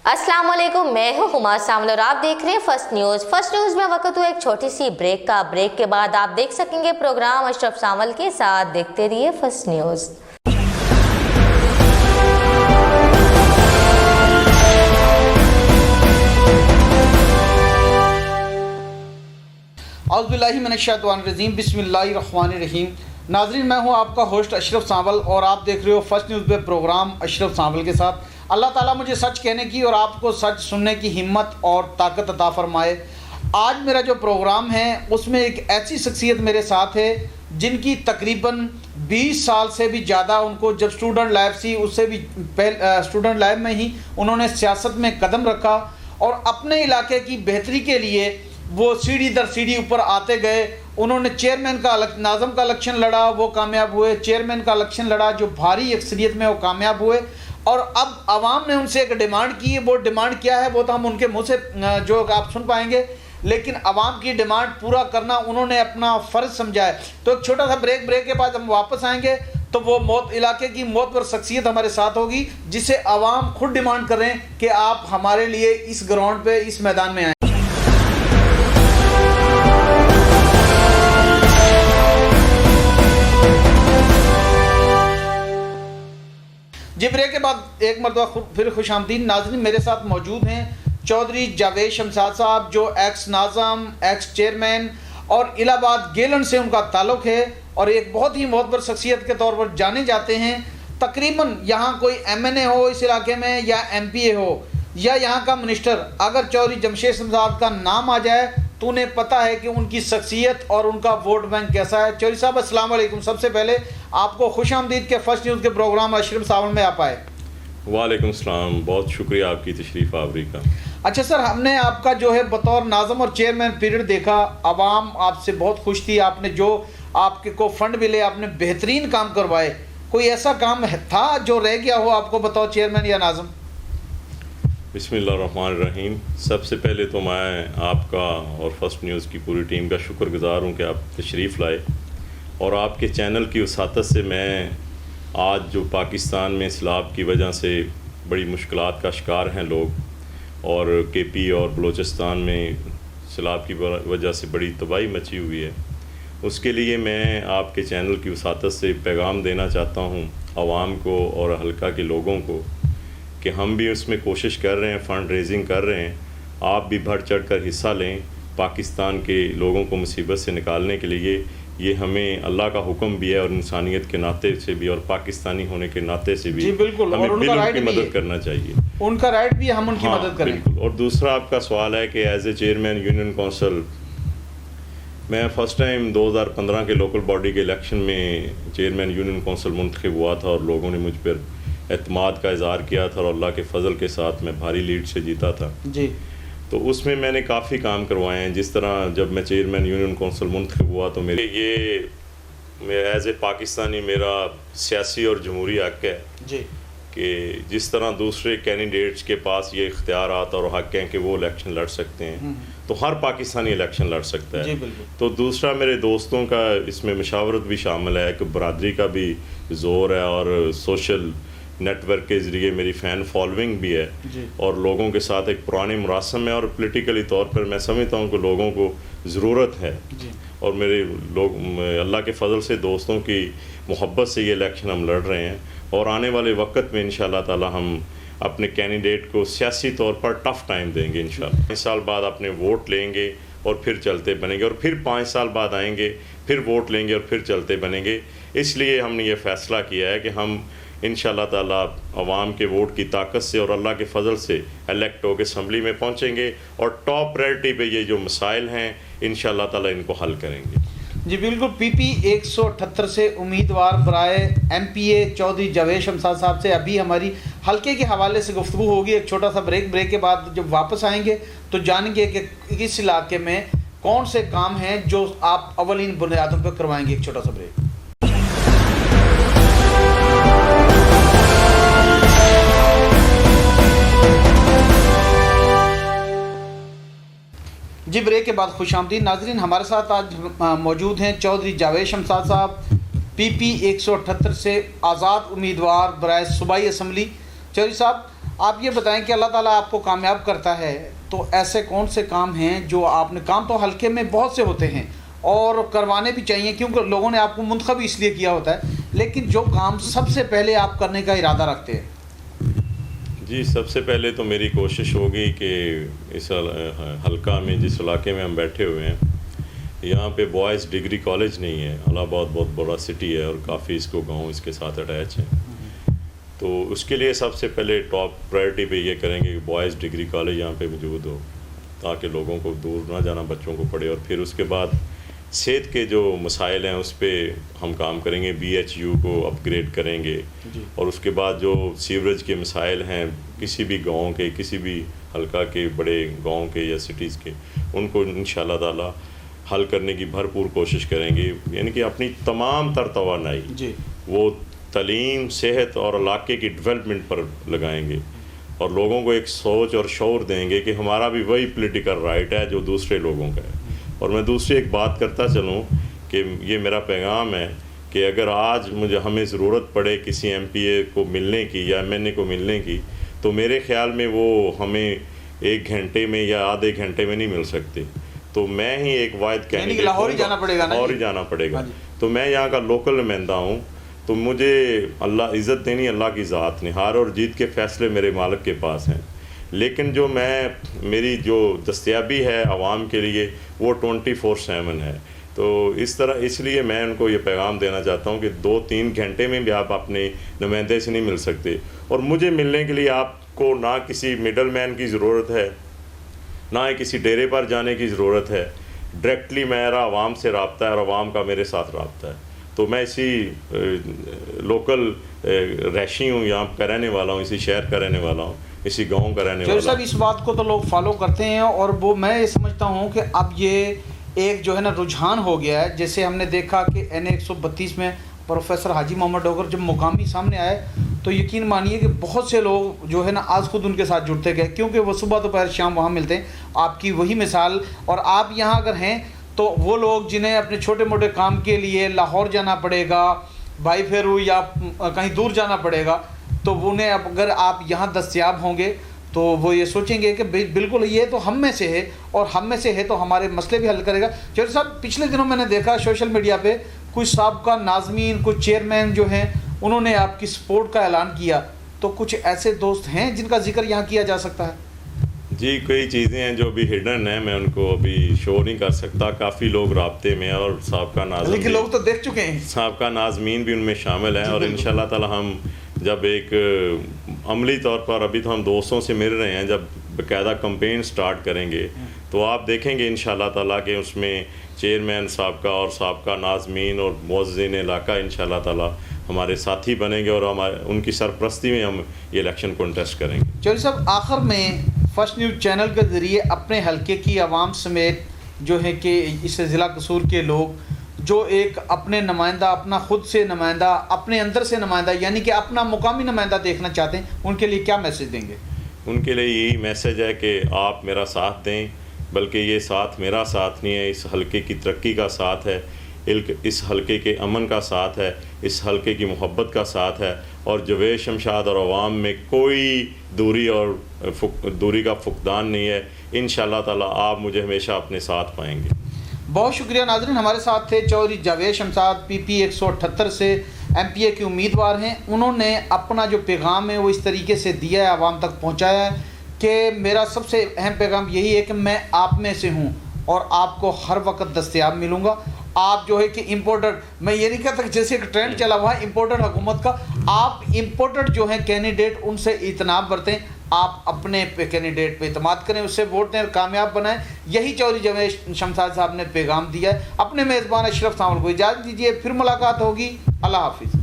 अस्सलाम वालेकुम, मैं हूँ हुमा सामल और आप देख रहे हैं फर्स्ट न्यूज़ में वक्त हुआ एक छोटी सी ब्रेक का। ब्रेक के बाद आप देख सकेंगे प्रोग्राम अशरफ सामल के साथ। देखते रहिए फर्स्ट न्यूज़। औज़ुबिल्लाहि मिनश्शैतानिर्रजीम, बिस्मिल्लाहिर्रहमानिर्रहीम। नाज़रीन, मैं हूं आपका होस्ट अशरफ सावल और आप देख रहे हो फर्स्ट न्यूज़ पे प्रोग्राम अशरफ सावल के साथ। अल्लाह ताला मुझे सच कहने की और आपको सच सुनने की हिम्मत और ताकत अता फरमाए। आज मेरा जो प्रोग्राम है उसमें एक ऐसी शख्सियत मेरे साथ है जिनकी तकरीबन 20 साल से भी ज़्यादा, उनको जब स्टूडेंट लाइफ थी उससे भी स्टूडेंट लाइफ में ही उन्होंने सियासत में कदम रखा और अपने इलाके की बेहतरी के लिए वो सीढ़ी दर सीढ़ी ऊपर आते गए। उन्होंने चेयरमैन का नाज़म का इलेक्शन लड़ा, वो कामयाब हुए। चेयरमैन का इलेक्शन लड़ा जो भारी अक्सरियत में वो कामयाब हुए। और अब आवाम ने उनसे एक डिमांड की है। वो डिमांड क्या है वो तो हम उनके मुंह से जो आप सुन पाएंगे, लेकिन आवाम की डिमांड पूरा करना उन्होंने अपना फ़र्ज़ समझा है। तो एक छोटा सा ब्रेक के बाद हम वापस आएंगे तो वो इलाके की मौत पर शख्सियत हमारे साथ होगी जिसे आवाम खुद डिमांड कर रहे हैं कि आप हमारे लिए इस ग्राउंड पे, इस मैदान में आएँ। जी, ब्रेक के बाद एक मरतबा फिर खुशामदीद। नाज़रीन, मेरे साथ मौजूद हैं चौधरी जावेद शमशाद साहब जो एक्स नाज़म, एक्स चेयरमैन और इलाहाबाद गेलन से उनका ताल्लुक़ है और एक बहुत ही मोहतर शख्सियत के तौर पर जाने जाते हैं। तकरीबन यहाँ कोई MNA हो इस इलाके में या MPA हो या यहाँ का मिनिस्टर, अगर चौधरी जमशेद शमशाद का नाम आ जाए तो उन्हें पता है कि उनकी शख्सियत और उनका वोट बैंक कैसा है। चौधरी साहब अस्सलाम वालेकुम। सबसे पहले आपको खुशामदीद के फर्स्ट न्यूज़ के प्रोग्राम अशरफ सावल में आप आए। वालेकुम सलाम, बहुत शुक्रिया आपकी तशरीफ़ आवरी का। अच्छा सर, हमने आपका जो है बतौर नाज़म और चेयरमैन पीरियड देखा। आवाम आपसे बहुत खुश थी। आपने जो आपके को फंड मिले, आपने बेहतरीन काम करवाए। कोई ऐसा काम था जो रह गया हो आपको बतौर चेयरमैन या नाज़म? बिस्मिल्लाहिर्रहमानिर्रहीम। सबसे पहले तो मैं आपका और फर्स्ट न्यूज़ की पूरी टीम का शुक्रगुज़ार हूँ कि आप तशरीफ़ लाए और आपके चैनल की वसातत से मैं आज जो पाकिस्तान में सैलाब की वजह से बड़ी मुश्किलात का शिकार हैं लोग और KP और बलूचिस्तान में सैलाब की वजह से बड़ी तबाही मची हुई है, उसके लिए मैं आपके चैनल की वसातत से पैगाम देना चाहता हूँ आवाम को और हल्का के लोगों को कि हम भी उसमें कोशिश कर रहे हैं, फ़ंड रेजिंग कर रहे हैं। आप भी बढ़ चढ़ कर हिस्सा लें पाकिस्तान के लोगों को मुसीबत से निकालने के लिए। ये हमें अल्लाह का हुक्म भी है और इंसानियत के नाते से भी और पाकिस्तानी होने के नाते से भी बिल्कुल, हमें और बिल्कुल की मदद करना चाहिए। उनका राइट भी, हम उनकी मदद करें। बिल्कुल। और दूसरा आपका सवाल है कि as a chairman union council, मैं फ़र्स्ट टाइम 2015 के लोकल बॉडी के इलेक्शन में चेयरमैन यूनियन कौंसिल मुंतखब हुआ था और लोगों ने मुझ पर एतमाद का इज़हार किया था और अल्लाह के फजल के साथ मैं भारी लीड से जीता था जी। तो उसमें मैंने काफ़ी काम करवाए हैं। जिस तरह जब मैं चेयरमैन यूनियन कौंसिल मुंतखब हुआ तो मेरे ये एज ए पाकिस्तानी मेरा सियासी और जमहूरी हक़ है जी कि जिस तरह दूसरे कैंडिडेट्स के पास ये इख्तियारात और हक़ हैं कि वो इलेक्शन लड़ सकते हैं, तो हर पाकिस्तानी इलेक्शन लड़ सकता है। तो दूसरा मेरे दोस्तों का इसमें मशावरत भी शामिल है कि बरादरी का भी ज़ोर है और सोशल नेटवर्क के ज़रिए मेरी फ़ैन फॉलोइंग भी है और लोगों के साथ एक पुराने मुरासम है और पॉलिटिकली तौर पर मैं समझता हूँ कि लोगों को ज़रूरत है और मेरे लोग अल्लाह के फजल से दोस्तों की मोहब्बत से ये इलेक्शन हम लड़ रहे हैं और आने वाले वक्त में इंशाअल्लाह ताला हम अपने कैंडिडेट को सियासी तौर पर टफ़ टाइम देंगे। इंशाअल्लाह 5 साल बाद अपने वोट लेंगे और फिर चलते बनेंगे और फिर 5 साल बाद आएंगे, फिर वोट लेंगे और फिर चलते बनेंगे। इसलिए हमने ये फ़ैसला किया है कि हम इंशाअल्लाह ताला अवाम के वोट की ताकत से और अल्लाह के फजल से इलेक्ट होकर असम्बली में पहुँचेंगे और टॉप प्रायोरिटी पे ये जो मसाइल हैं इंशाअल्लाह ताला इनको हल करेंगे। जी बिल्कुल। PP 178 से उम्मीदवार बराए MPA चौधरी जावेद शमशाद साहब से अभी हमारी हल्के के हवाले से गुफ्तगू होगी। एक छोटा सा ब्रेक के बाद जब वापस आएंगे तो जानेंगे कि इस इलाके में कौन से काम हैं जो आप अवलीन बुनियादों पर करवाएंगे। एक छोटा सा ब्रेक। जी, ब्रेक के बाद खुशामदीद। नाजरीन, हमारे साथ आज मौजूद हैं चौधरी जावेद शमशाद साहब, PP 178 से आज़ाद उम्मीदवार बराए सूबाई असम्बली। चौधरी साहब, آپ یہ بتائیں کہ اللہ تعالیٰ آپ کو کامیاب کرتا ہے تو ایسے کون سے کام ہیں جو آپ نے، کام تو حلقے میں بہت سے ہوتے ہیں اور کروانے بھی چاہیے کیونکہ لوگوں نے آپ کو منتخب اس لیے کیا ہوتا ہے، لیکن جو کام سب سے پہلے آپ کرنے کا ارادہ رکھتے ہیں؟ جی سب سے پہلے تو میری کوشش ہوگی کہ اس حلقہ میں جس علاقے میں ہم بیٹھے ہوئے ہیں یہاں پہ بوائز ڈگری کالج نہیں ہے. الہ آباد بہت بڑا سٹی ہے اور کافی اس کو گاؤں اس کے ساتھ اٹیچ ہے، تو اس کے لیے سب سے پہلے ٹاپ پرائرٹی پہ یہ کریں گے کہ بوائز ڈگری کالج یہاں پہ موجود ہو تاکہ لوگوں کو دور نہ جانا بچوں کو پڑھے. اور پھر اس کے بعد صحت کے جو مسائل ہیں اس پہ ہم کام کریں گے، بی ایچ یو کو اپ گریڈ کریں گے. اور اس کے بعد جو سیوریج کے مسائل ہیں کسی بھی گاؤں کے، کسی بھی حلقہ کے، بڑے گاؤں کے یا سٹیز کے، ان کو انشاءاللہ تعالی حل کرنے کی بھرپور کوشش کریں گے. یعنی کہ اپنی تمام تر توانائی وہ تعلیم، صحت اور علاقے کی ڈیولپمنٹ پر لگائیں گے اور لوگوں کو ایک سوچ اور شعور دیں گے کہ ہمارا بھی وہی پولیٹیکل رائٹ ہے جو دوسرے لوگوں کا ہے. اور میں دوسری ایک بات کرتا چلوں کہ یہ میرا پیغام ہے کہ اگر آج ہمیں ضرورت پڑے کسی ایم پی اے کو ملنے کی یا ایم این اے کو ملنے کی تو میرے خیال میں وہ ہمیں 1 گھنٹے میں یا آدھے گھنٹے میں نہیں مل سکتے. تو میں ہی ایک واحد کینڈیڈیٹ، لاہور ہی جانا پڑے گا، لاہور ہی جانا پڑے گا. تو میں یہاں کا لوکل نمائندہ ہوں، تو مجھے اللہ عزت دینی اللہ کی ذات نے، ہار اور جیت کے فیصلے میرے مالک کے پاس ہیں. لیکن جو میری جو دستیابی ہے عوام کے لیے وہ 24/7 ہے. تو اس لیے میں ان کو یہ پیغام دینا چاہتا ہوں کہ 2-3 گھنٹے میں بھی آپ اپنے نمائندے سے نہیں مل سکتے. اور مجھے ملنے کے لیے آپ کو نہ کسی مڈل مین کی ضرورت ہے، نہ ہی کسی ڈیرے پر جانے کی ضرورت ہے. ڈائریکٹلی میرا عوام سے رابطہ ہے اور عوام کا میرے ساتھ رابطہ ہے. تو میں اسی لوکل رہائشی ہوں، یہاں کا رہنے والا ہوں، اسی شہر کا رہنے والا ہوں، اسی گاؤں کا رہنے والا ہوں. صاحب اس بات کو تو لوگ فالو کرتے ہیں اور وہ میں یہ سمجھتا ہوں کہ اب یہ ایک جو ہے نا رجحان ہو گیا ہے. جیسے ہم نے دیکھا کہ NA 132 میں پروفیسر حاجی محمد ڈوگر جب مقامی سامنے آئے تو یقین مانیے کہ بہت سے لوگ جو ہے نا آج خود ان کے ساتھ جڑتے گئے کیونکہ وہ صبح دوپہر شام وہاں ملتے ہیں. آپ کی وہی مثال، اور آپ یہاں اگر ہیں تو وہ لوگ جنہیں اپنے چھوٹے موٹے کام کے لیے لاہور جانا پڑے گا، بھائی پھیرو یا کہیں دور جانا پڑے گا، تو انہیں اگر آپ یہاں دستیاب ہوں گے تو وہ یہ سوچیں گے کہ بالکل یہ تو ہم میں سے ہے اور ہم میں سے ہے تو ہمارے مسئلے بھی حل کرے گا. چودھری صاحب پچھلے دنوں میں نے دیکھا سوشل میڈیا پہ کچھ سابقہ ناظمین، کچھ چیئرمین جو ہیں انہوں نے آپ کی سپورٹ کا اعلان کیا، تو کچھ ایسے دوست ہیں جن کا ذکر یہاں کیا جا سکتا ہے؟ جی کئی چیزیں ہیں جو ابھی ہڈن ہیں، میں ان کو ابھی شو نہیں کر سکتا. کافی لوگ رابطے میں اور سابقہ ناظمین، لیکن لوگ تو دیکھ چکے ہیں، سابقہ ناظمین بھی ان میں شامل ہیں. اور انشاءاللہ تعالی ہم جب ایک عملی طور پر، ابھی تو ہم دوستوں سے مل رہے ہیں، جب باقاعدہ کمپین سٹارٹ کریں گے تو آپ دیکھیں گے انشاءاللہ تعالی کہ اس میں چیئرمین سابقہ اور سابقہ ناظمین اور معززین علاقہ انشاءاللہ تعالی ہمارے ساتھی بنیں گے اور ان کی سرپرستی میں ہم یہ الیکشن کنٹیسٹ کریں گے. چودھری صاحب آخر میں فرسٹ نیوز چینل کے ذریعے اپنے حلقے کی عوام سمیت جو ہے کہ اس ضلع قصور کے لوگ جو ایک اپنے نمائندہ، اپنا خود سے نمائندہ، اپنے اندر سے نمائندہ یعنی کہ اپنا مقامی نمائندہ دیکھنا چاہتے ہیں، ان کے لیے کیا میسج دیں گے؟ ان کے لیے یہی میسج ہے کہ آپ میرا ساتھ دیں، بلکہ یہ ساتھ میرا ساتھ نہیں ہے، اس حلقے کی ترقی کا ساتھ ہے، اس حلقے کے امن کا ساتھ ہے، اس حلقے کی محبت کا ساتھ ہے. اور جاوید شمشاد اور عوام میں کوئی دوری کا فقدان نہیں ہے. انشاءاللہ تعالی آپ مجھے ہمیشہ اپنے ساتھ پائیں گے. بہت شکریہ ناظرین، ہمارے ساتھ تھے چودھری جاوید شمشاد PP 178 سے MPA کے امیدوار ہیں. انہوں نے اپنا جو پیغام ہے وہ اس طریقے سے دیا ہے، عوام تک پہنچایا ہے کہ میرا سب سے اہم پیغام یہی ہے کہ میں آپ میں سے ہوں اور آپ کو ہر وقت دستیاب ملوں گا. آپ جو ہے کہ امپورٹڈ، میں یہ نہیں کہتا کہ جیسے ایک ٹرینڈ چلا ہوا ہے امپورٹڈ حکومت کا، آپ امپورٹڈ جو ہیں کینڈیڈیٹ ان سے اجتناب برتیں، آپ اپنے کینڈیڈیٹ پہ اعتماد کریں، اس سے ووٹ دیں اور کامیاب بنائیں. یہی چودھری جاوید شمشاد صاحب نے پیغام دیا ہے. اپنے میزبان اشرف سامل کو اجازت دیجیے، پھر ملاقات ہوگی. اللہ حافظ.